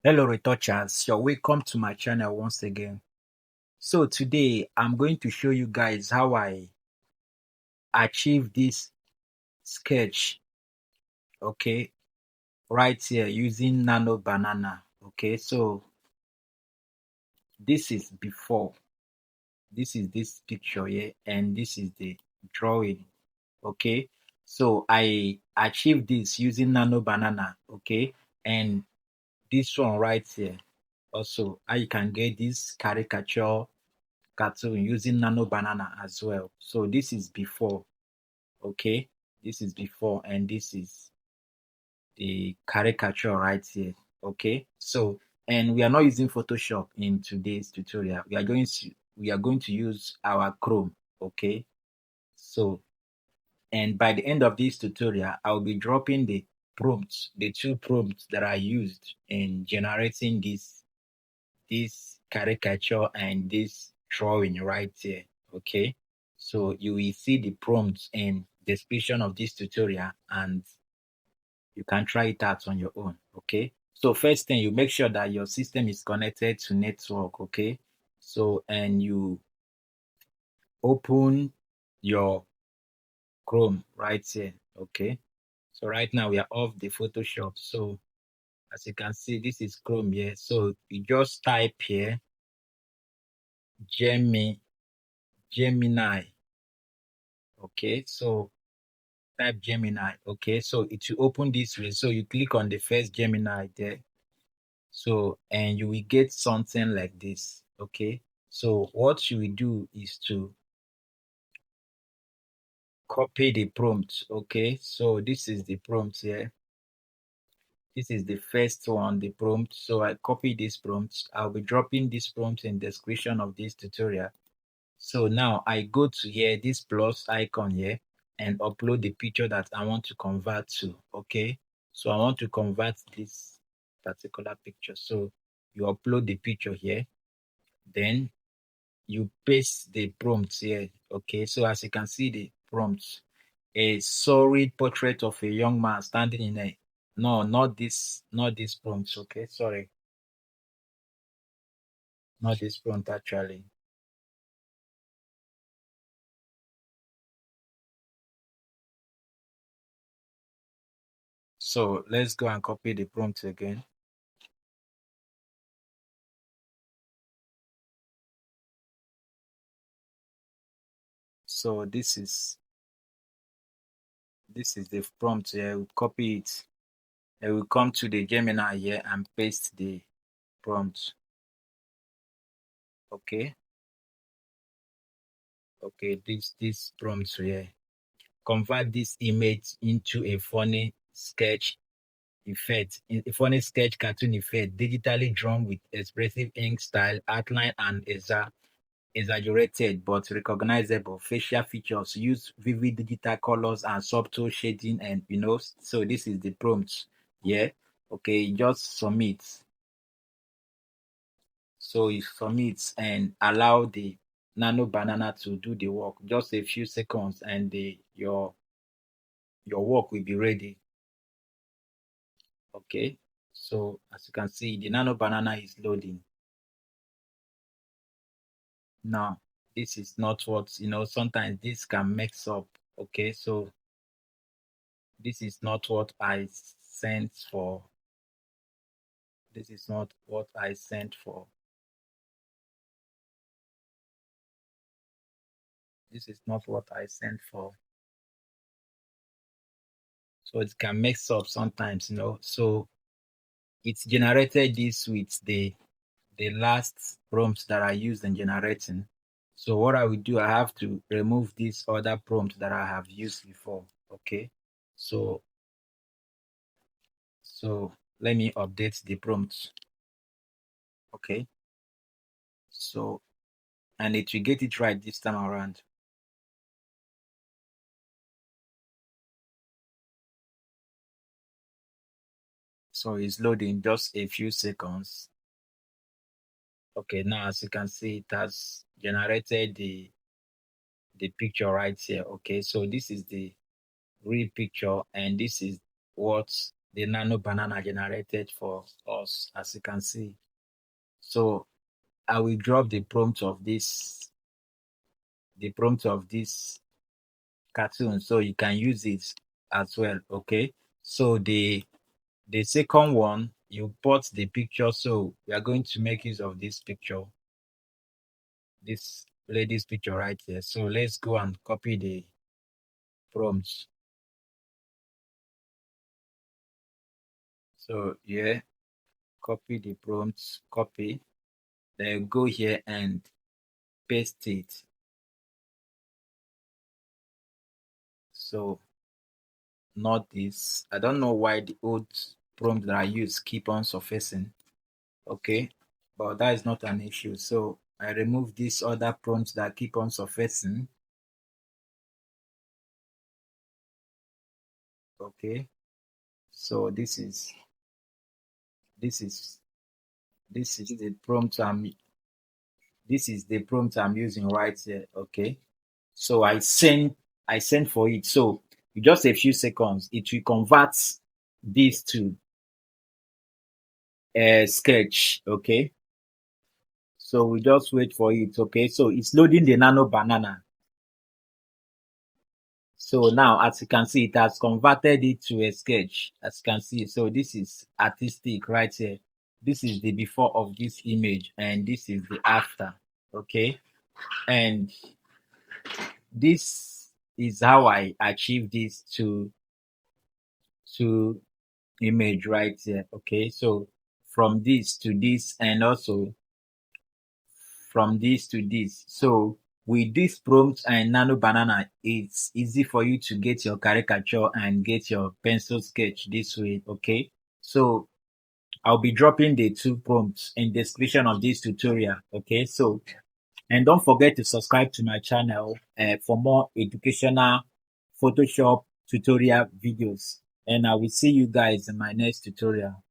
Hello retouchers, you're welcome to my channel once again. So today I'm going to show you guys how I achieve this sketch, okay, right here using Nano Banana. Okay, so this is before, this is this picture here, and this is the drawing. Okay, so I achieved this using Nano Banana. Okay, and this one right here also, how you can get this caricature cartoon using Nano Banana as well. So this is before, okay? This is before, and this is the caricature right here, okay? So, and we are not using Photoshop in today's tutorial. We are going to use our Chrome, okay? So, and by the end of this tutorial, I'll be dropping the prompts, the two prompts that I used in generating this caricature and this drawing right here, okay? So you will see the prompts in description of this tutorial, and you can try it out on your own, okay? So first thing, you make sure that your system is connected to network, okay? So, and you open your Chrome right here, okay? So right now we are off the Photoshop. So as you can see, this is Chrome here. So you just type here Gemini. Okay, so type Gemini. Okay, so it will open this way. So you click on the first Gemini there. So, and you will get something like this. Okay, so what you will do is to copy the prompt. Okay, so this is the prompt here. This is the first one, the prompt. So I copy this prompt. I'll be dropping this prompt in the description of this tutorial. So now I go to here, this plus icon here, and upload the picture that I want to convert to. Okay, so I want to convert this particular picture. So you upload the picture here, then you paste the prompt here. Okay, so as you can see, the prompt, a sorry portrait of a young man standing in a, no, not this prompt. Okay, sorry, not this prompt actually. So let's go and copy the prompt again. So this is the prompt here. We copy it, and we come to the Gemini here and paste the prompt. Okay, okay, this prompt here. Convert this image into a funny sketch effect, a funny sketch cartoon effect, digitally drawn with expressive ink style, outline, and exaggerated but recognizable facial features. Use vivid digital colors and subtle shading, and so this is the prompt. Yeah, okay, just submit. So you submit and allow the Nano Banana to do the work. Just a few seconds, and your work will be ready. Okay, so as you can see, the Nano Banana is loading now. This is not what, sometimes this can mix up. Okay, so this is not what I sent for. This is not what I sent for. This is not what I sent for. So it can mix up sometimes. So it's generated this with the last prompt that I used in generating. So what I will do, I have to remove this other prompt that I have used before. Okay. So so let me update the prompt. Okay. So, and it will get it right this time around. So it's loading, just a few seconds. Okay, now as you can see, it has generated the picture right here. Okay, so this is the real picture, and this is what the Nano Banana generated for us, as you can see. So I will drop the prompt of this cartoon, so you can use it as well. Okay. So the second one, you put the picture. So we are going to make use of this picture, this lady's picture right here. So let's go and copy the prompts. So yeah, copy the prompts, copy. Then go here and paste it. So not this. I don't know why the old prompt that I use keep on surfacing. Okay, but that is not an issue. So I remove these other prompts that keep on surfacing. Okay, so this is this is the prompt I'm using right here. Okay, so I send for it. So in just a few seconds, it will convert this to a sketch. Okay, so we just wait for it. Okay, so it's loading the Nano Banana. So now, as you can see, it has converted it to a sketch. As you can see, so this is artistic right here. This is the before of this image, and this is the after. Okay, and this is how I achieve this to image right here. Okay, so from this to this, and also from this to this. So with this prompt and Nano Banana, it's easy for you to get your caricature and get your pencil sketch this way. Okay, so I'll be dropping the two prompts in the description of this tutorial. Okay, so and don't forget to subscribe to my channel for more educational Photoshop tutorial videos, and I will see you guys in my next tutorial.